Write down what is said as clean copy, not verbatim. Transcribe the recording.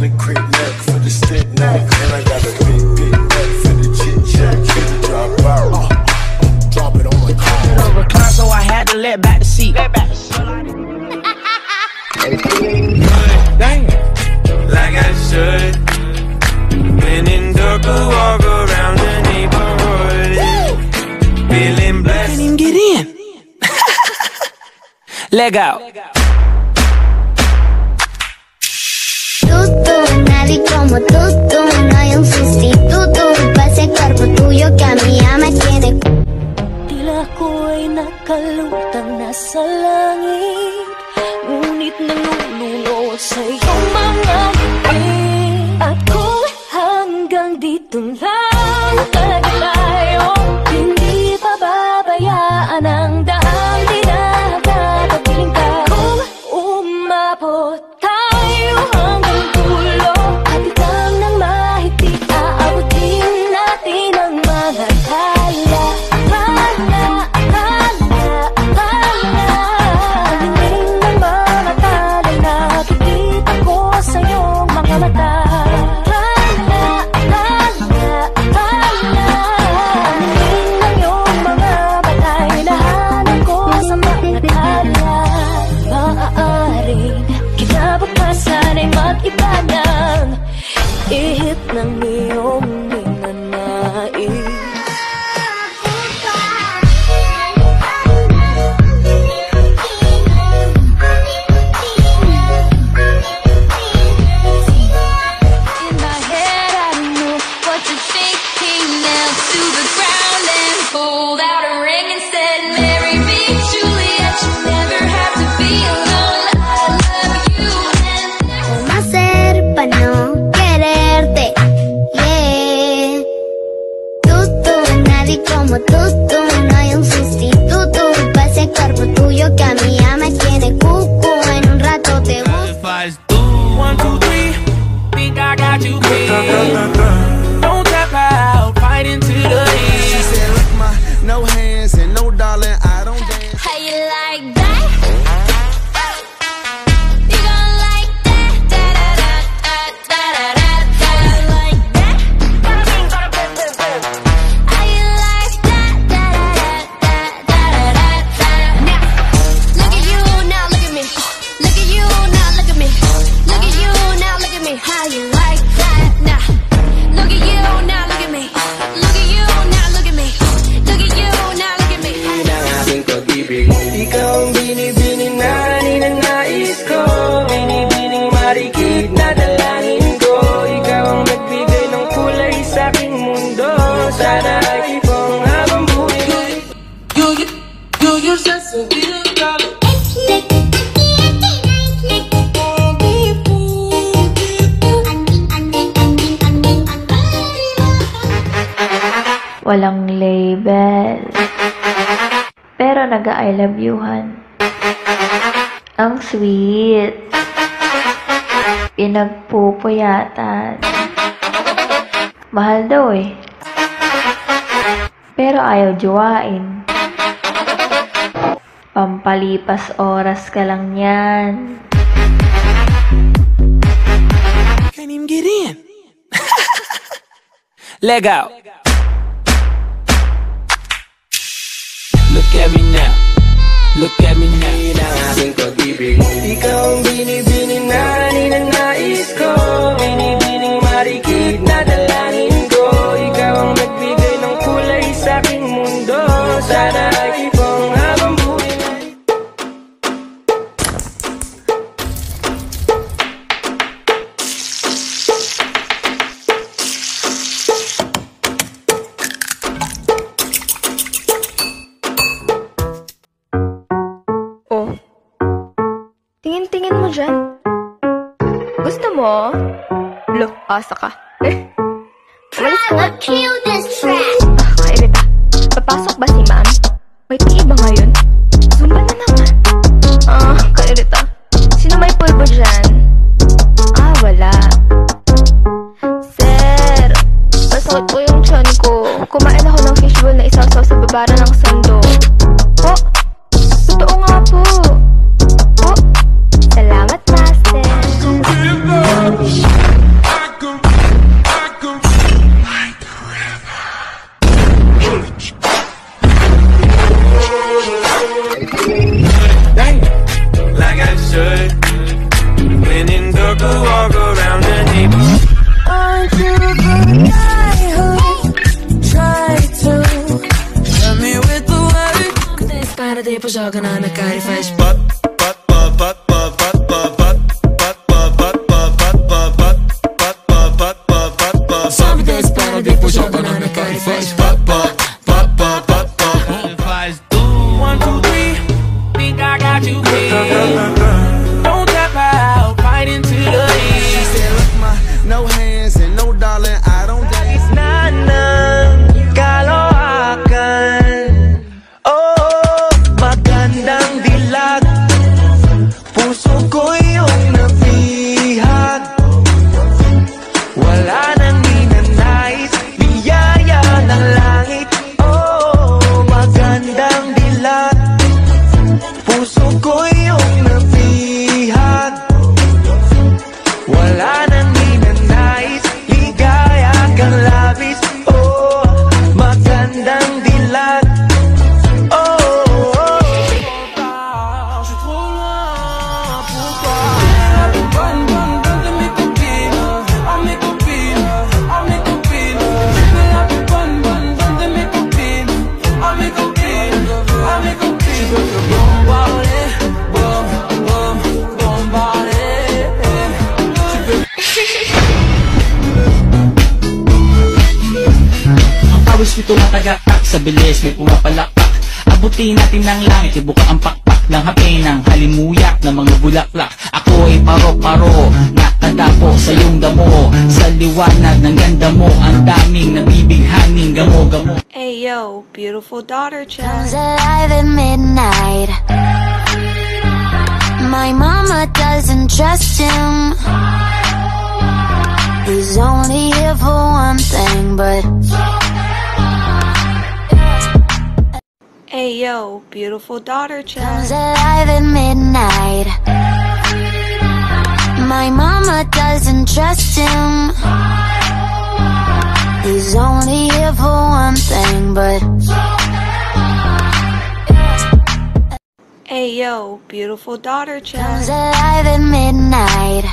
a quick neck for the stick neck, and I got a big neck for the chit chat. Drop out, drop it on my car. Recline, so I had to let back the seat. Damn, like I should. When in dark, I walk around the neighborhood, feeling blessed. Can't even get in. Leg out. Nadie como tú, no hay un sustituto para ese cuerpo tuyo que a mí ya me tiene. Tila ko'y nakalutang nasa langit, ngunit nalulunod sa iyong mga ngiti. Ako hanggang dito lang tayo, hindi pababayaan ang daan, di nakakatapiling ka. Kung umabot tayo hanggang dulo, hatigang ng mahigpit, aabutin natin ang mga akala. Alingin ng mga talay, nakikita ko sa iyong mga mata. Alingin ng iyong mga batay, nahanap ko sa mga tala. Maaaring kinabukasan ay mag-iba ng ihip ng iyong ninanais. In my head I know what you're thinking. Knelt to the ground and pulled out a ring and said, marry me, Juliet, you never have to be alone. I love you and ¿Cómo hacer para no quererte? Yeah. Nadie como tú, no hay un sustituto para ese cuerpo tuyo que a mí ya me tiene cucu. En un rato te busco. 1, 2, 3. Think I got you pinned. Don't tap out, fight into the end. She said, "Look, my no hands and no darling, I don't dance." how you like that? You gon' like that? Da da da da da da da. Like that? How you like that? Da da da da da da. Now, look at you, now look at me. Look at you, now look at me. Look at you, now look at me. How you like that? Now, look at you, now look at me. Look at you, now look at me. Look at you, now look at me. Ang aking pag-ibig, ikaw ang binibining na ninanais ko, binibining marikit na dalangin ko. Ikaw ang nagbigay ng kulay sa aking mundo, sana ay ipong habang buhay. You just a little girl. Walang label, pero nag-I love youhan. Ang sweet, pinagpupuyatan. Mahal daw eh, pero ayaw jowain. Pampalipas oras ka lang yan. Can't even get in. Leg out. Look at me now. Look at me now. Ang aking pag-ibig, ikaw ang binibining na ninanais ko, binibining marikit na dalangin ko. Ikaw ang nagbigay ng kulay sa aking mundo, sana ay ipong habang buhay. Oh, tingin-tingin mo dyan. Gusto mo? Lo, asa ka. Walis ka. Kill this track. Kainita, papasok ba si ma'am? May tingin ba ngayon? Zumba na naman. Kainita, sino may pulbo dyan? Wala. Sir, masakit po yung tiyan ko. Kumain ako ng fishbowl na isasaw sa babara ng sando. Oh, totoo nga po. Oh, salamat, master. siya ka na nagka-refresh. Sabi guys, para di po siya ka na nagka-refresh. 1, 2, 3, think I got you pinned. Don't tap out, fight into the She end. said, look, ma, no hands and no darling, I don't dance. Na ng kaloakan, oh, magandang dilag. Puso ko yung napihag. Wala nang ninanais, biyaya ng langit. Oh, magandang dilag. Puso ko yung napihag. Wala nang ninanais, ligaya kang labis. Oh, magandang dilag. Oh, oh. Je suis trop loin pour toi. Bonne, bonne, bonne de mes copines. Oh mes copines, oh mes copines. Mais la plus bonne, bonne, bonne de mes copines. Oh mes copines, oh mes copines. Je veux te bombarder, bom, bom, bombarder. Je veux Ang pawis ko tumatagakak sa bilis may pumapalakpak. Abutin natin ng langit, ibuka ang pakpak ng hapin ng halimuyak ng mga bulaklak. Ako ay paro-paro, nakadapo sa iyong damo. Sa liwanag ng ganda mo, ang daming nabibighaning gamo-gamo. Hey yo, beautiful daughter Comes child. alive at midnight. My mama doesn't trust him. He's only here for one thing, but Hey yo, beautiful daughter comes child. alive at midnight. My mama doesn't trust him. He's only here for one thing, but Hey yo, beautiful daughter comes child. alive at midnight.